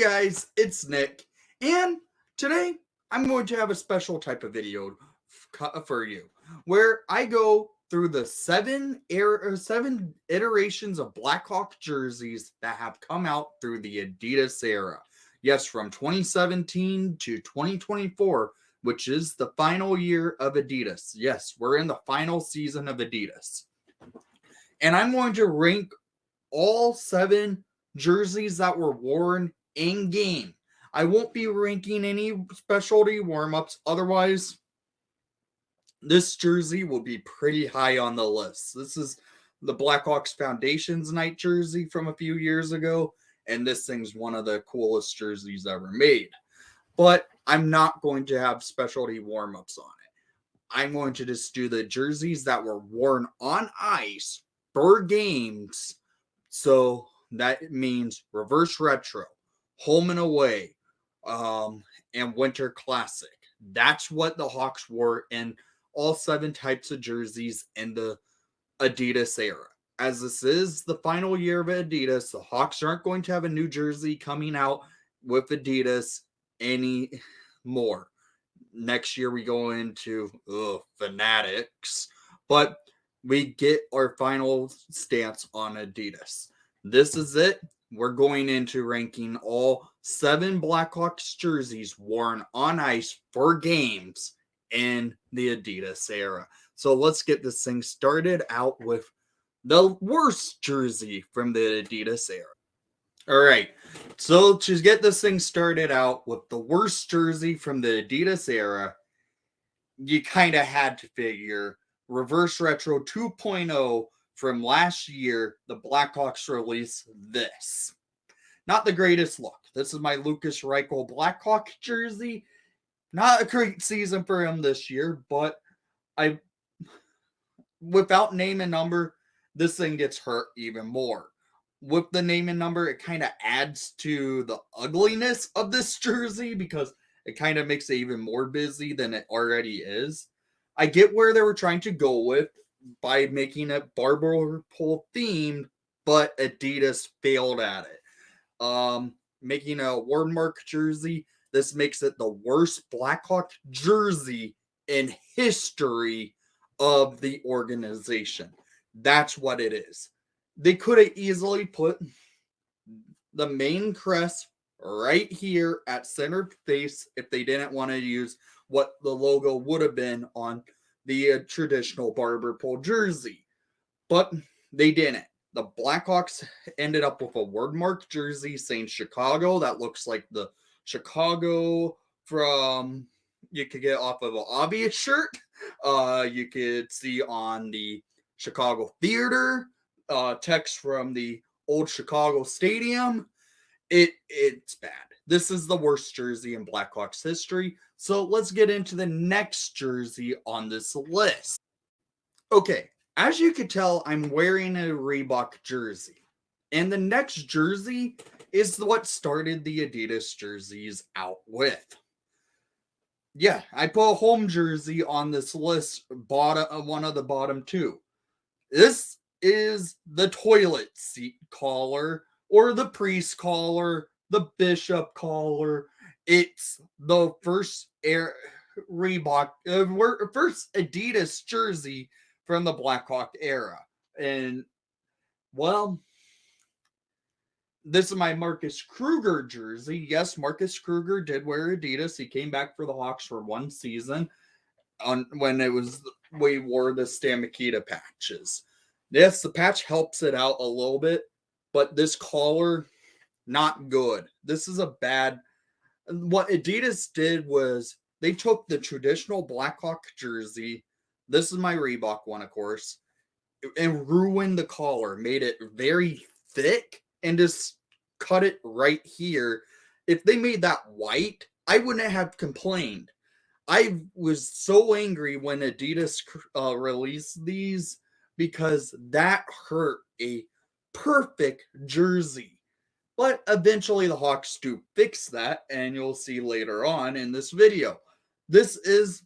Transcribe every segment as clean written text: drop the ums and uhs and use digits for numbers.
guys, it's Nick, and today I'm going to have a special type of video for you, where I go through the seven iterations of Blackhawk jerseys that have come out through the Adidas era. Yes, from 2017 to 2024, which is the final year of Adidas. Yes, we're in the final season of Adidas, and I'm going to rank all seven jerseys that were worn in game. I won't be ranking any specialty warm-ups, otherwise this jersey will be pretty high on the list. This is the Blackhawks Foundations Night jersey from a few years ago, and this thing's one of the coolest jerseys ever made. But I'm not going to have specialty warm-ups on it. I'm going to just do the jerseys that were worn on ice for games. So that means reverse retro, home and away, and winter classic. That's what the Hawks wore in all seven types of jerseys in the Adidas era. As this is the final year of Adidas, the Hawks aren't going to have a new jersey coming out with Adidas anymore. Next year we go into Fanatics, but we get our final stance on Adidas. This is it. We're going into ranking all seven Blackhawks jerseys worn on ice for games in the Adidas era. So let's get this thing started out with the worst jersey from the Adidas era. All right, so to get this thing started out with the worst jersey from the Adidas era, you kind of had to figure Reverse Retro 2.0 from last year. The Blackhawks released this. Not the greatest look. This is my Lucas Reichel Blackhawk jersey. Not a great season for him this year, but without name and number, this thing gets hurt even more. With the name and number, it kind of adds to the ugliness of this jersey because it kind of makes it even more busy than it already is. I get where they were trying to go with by making it barber pole themed, but Adidas failed at it. Making a wordmark jersey, this makes it the worst Blackhawk jersey in history of the organization. That's what it is. They could have easily put the main crest right here at center face if they didn't want to use what the logo would have been on the traditional barber pole jersey. But they didn't. The Blackhawks ended up with a wordmark jersey saying Chicago. That looks like the Chicago from you could get off of an obvious shirt. You could see on the Chicago Theater text from the old Chicago Stadium. It's bad. This is the worst jersey in Blackhawks history. So let's get into the next jersey on this list. Okay, as you can tell, I'm wearing a Reebok jersey. And the next jersey is what started the Adidas jerseys out with. Yeah, I put a home jersey on this list, one of the bottom two. This is the toilet seat collar, or the priest collar, the bishop collar. It's the first Reebok, first Adidas jersey from the Blackhawk era. And, well, this is my Marcus Kruger jersey. Yes, Marcus Kruger did wear Adidas. He came back for the Hawks for one season when we wore the Stan Mikita patches. Yes, the patch helps it out a little bit, but this collar, not good. This is a bad. What Adidas did was they took the traditional Blackhawk jersey. This is my Reebok one, of course, and ruined the collar, made it very thick, and just cut it right here. If they made that white, I wouldn't have complained. I was so angry when Adidas released these because that hurt a perfect jersey. But eventually the Hawks do fix that, and you'll see later on in this video. This is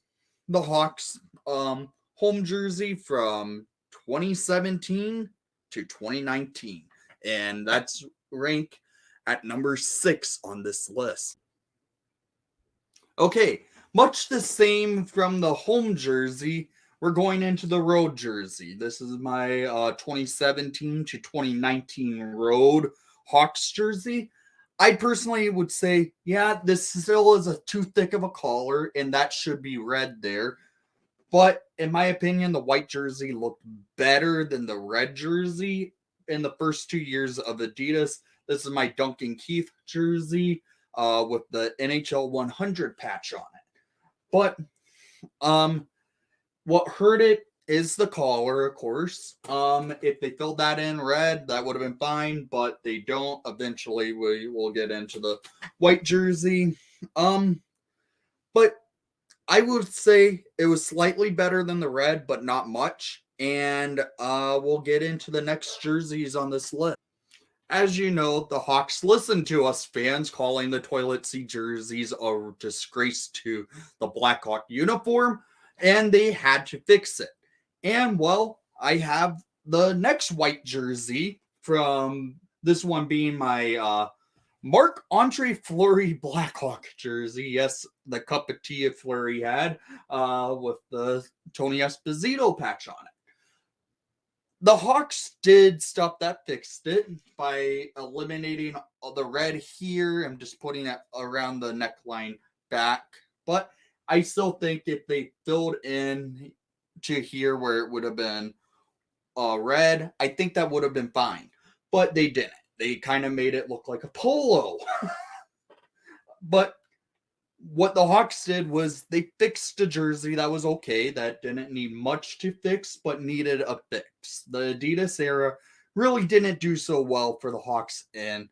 the Hawks home jersey from 2017 to 2019. And that's rank at number 6 on this list. Okay, much the same from the home jersey, we're going into the road jersey. This is my 2017 to 2019 road Hawks jersey. I personally would say, yeah, this still is too thick of a collar, and that should be red there. But in my opinion, the white jersey looked better than the red jersey in the first 2 years of Adidas. This is my Duncan Keith jersey with the NHL 100 patch on it. But what hurt it is the collar, of course. If they filled that in red, that would have been fine, but they don't. Eventually, we will get into the white jersey. But I would say it was slightly better than the red, but not much. And we'll get into the next jerseys on this list. As you know, the Hawks listen to us fans calling the toilet seat jerseys a disgrace to the Blackhawk uniform, and they had to fix it. And well, I have the next white jersey from this one being my Marc-Andre Fleury Blackhawk jersey. Yes, the cup of tea Fleury had with the Tony Esposito patch on it. The Hawks did stuff that fixed it by eliminating the red here. I'm just putting it around the neckline back. But I still think if they filled in to here where it would have been red, I think that would have been fine. But they didn't. They kind of made it look like a polo. But what the Hawks did was they fixed a jersey that was okay, that didn't need much to fix, but needed a fix. The Adidas era really didn't do so well for the Hawks in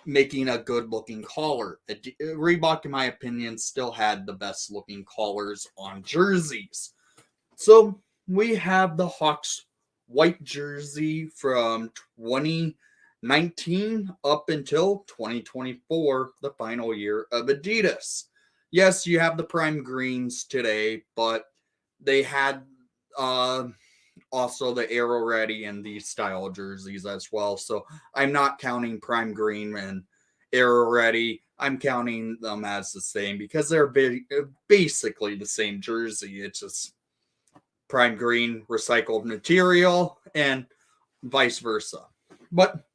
making a good looking collar. Reebok, in my opinion, still had the best looking collars on jerseys. So we have the Hawks white jersey from 2019 up until 2024, the final year of Adidas. Yes, you have the prime greens today, but they had also the Aero Ready and these style jerseys as well. So I'm not counting prime green and Aero Ready. I'm counting them as the same because they're basically the same jersey. It's just prime green recycled material and vice versa. But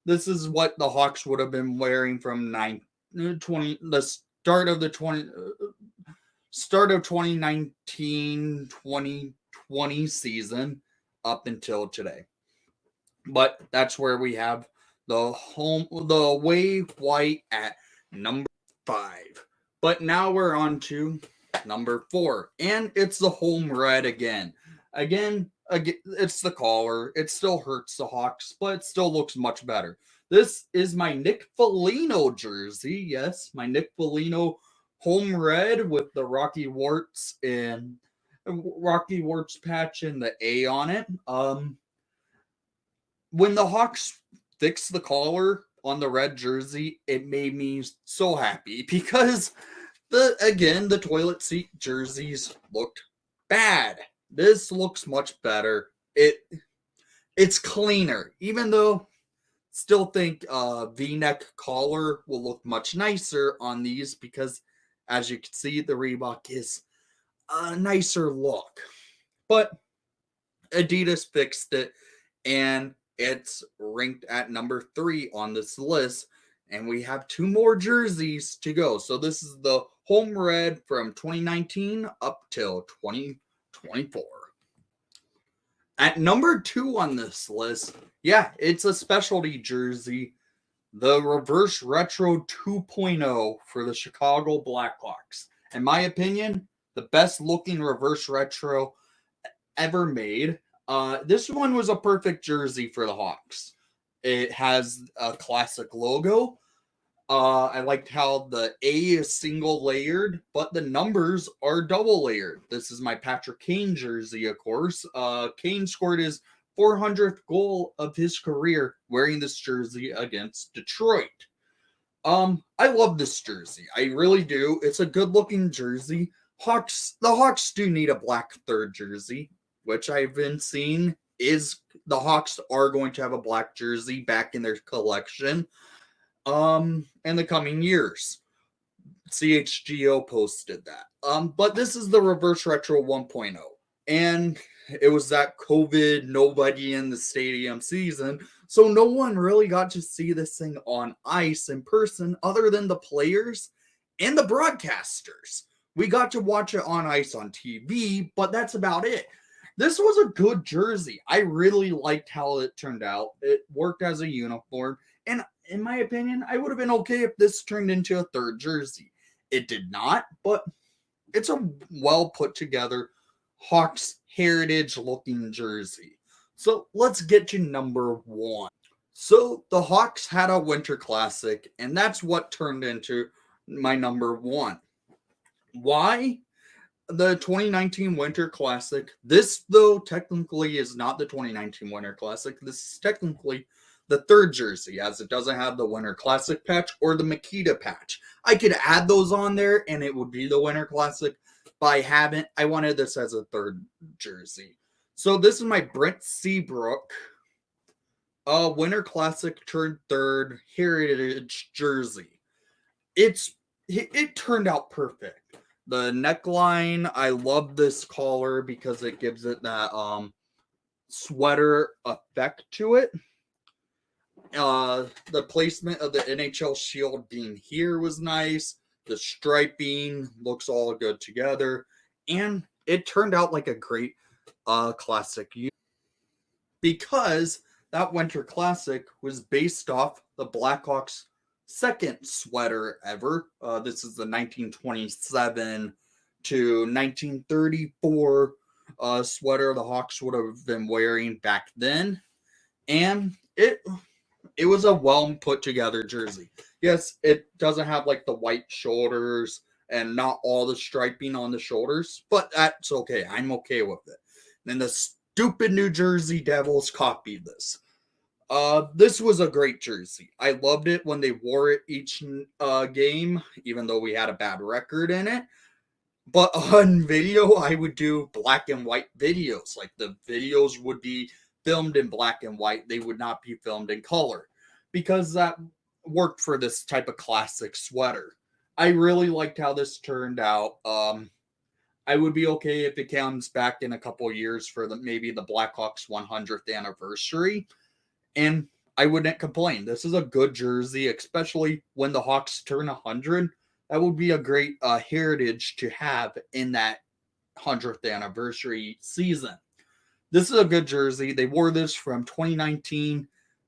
this is what the Hawks would have been wearing from the start of 2019 2020 season up until today. But that's where we have the away white at number 5. But now we're on to number 4, and it's the home red again. Again, it's the collar. It still hurts the Hawks, but it still looks much better. This is my Nick Foligno jersey. Yes, my Nick Foligno home red with the Rocky Warts patch and the A on it. When the Hawks fixed the collar on the red jersey, it made me so happy because the toilet seat jerseys looked bad. This looks much better. It's cleaner, even though still think V-neck collar will look much nicer on these because, as you can see, the Reebok is a nicer look. But Adidas fixed it, and it's ranked at number 3 on this list. And we have 2 more jerseys to go. So this is the home red from 2019 up till 2024. At number 2 on this list, yeah, it's a specialty jersey. The Reverse Retro 2.0 for the Chicago Blackhawks. In my opinion, the best looking Reverse Retro ever made. This one was a perfect jersey for the Hawks. It has a classic logo. I liked how the A is single layered, but the numbers are double layered. This is my Patrick Kane jersey, of course. Kane scored his 400th goal of his career wearing this jersey against Detroit. I love this jersey. I really do. It's a good looking jersey. The Hawks do need a black third jersey, which I've been seeing the Hawks are going to have a black jersey back in their collection in the coming years. CHGO posted that. But this is the Reverse Retro 1.0. And it was that COVID, nobody in the stadium season. So no one really got to see this thing on ice in person other than the players and the broadcasters. We got to watch it on ice on TV, but that's about it. This was a good jersey. I really liked how it turned out. It worked as a uniform. And in my opinion, I would have been okay if this turned into a third jersey. It did not, but it's a well put together Hawks heritage looking jersey. So let's get to number 1. So the Hawks had a Winter Classic, and that's what turned into my number 1. Why? The 2019 Winter Classic. This, though, technically is not the 2019 Winter Classic. This is technically the third jersey, as it doesn't have the Winter Classic patch or the Makita patch. I could add those on there, and it would be the Winter Classic, but I haven't. I wanted this as a third jersey. So this is my Brent Seabrook Winter Classic turned third heritage jersey. It turned out perfect. The neckline, I love this collar because it gives it that sweater effect to it. The placement of the NHL shield being here was nice. The striping looks all good together. And it turned out like a great classic. Because that Winter Classic was based off the Blackhawks' second sweater ever. This is the 1927 to 1934 sweater the Hawks would have been wearing back then. And it was a well put together jersey. Yes, it doesn't have like the white shoulders and not all the striping on the shoulders, but that's okay. I'm okay with it. And the stupid New Jersey Devils copied this. This was a great jersey. I loved it when they wore it each game, even though we had a bad record in it. But on video, I would do black and white videos. Like the videos would be filmed in black and white. They would not be filmed in color because that worked for this type of classic sweater. I really liked how this turned out. I would be okay if it comes back in a couple years for maybe the Blackhawks 100th anniversary. And I wouldn't complain. This is a good jersey, especially when the Hawks turn 100. That would be a great heritage to have in that 100th anniversary season. This is a good jersey. They wore this from 2019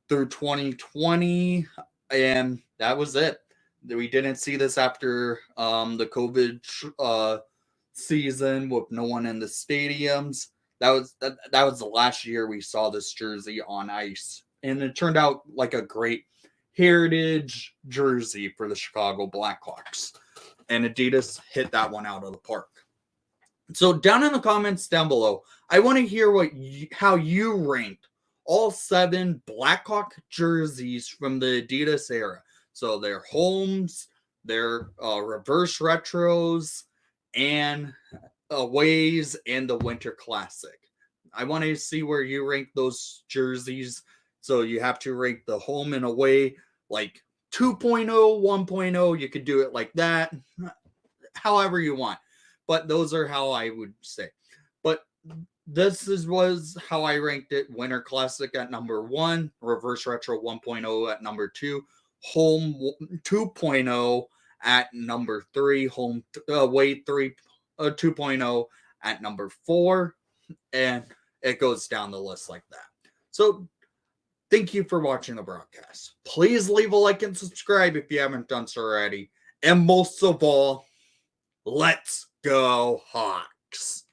through 2020, and that was it. We didn't see this after the COVID season with no one in the stadiums. That was the last year we saw this jersey on ice. And it turned out like a great heritage jersey for the Chicago Blackhawks. And Adidas hit that one out of the park. So down in the comments down below, I want to hear how you ranked all 7 Blackhawk jerseys from the Adidas era. So their homes, their reverse retros, and aways, and the Winter Classic. I want to see where you rank those jerseys. So you have to rank the home and away like 2.0, 1.0. You could do it like that, however you want. But those are how I would say. But was how I ranked it. Winter Classic at number 1, Reverse Retro 1.0 at number 2, Home 2.0 at number 3, Home Away 2.0 at number 4, and it goes down the list like that. So thank you for watching the broadcast. Please leave a like and subscribe if you haven't done so already. And most of all, let's go Hawks.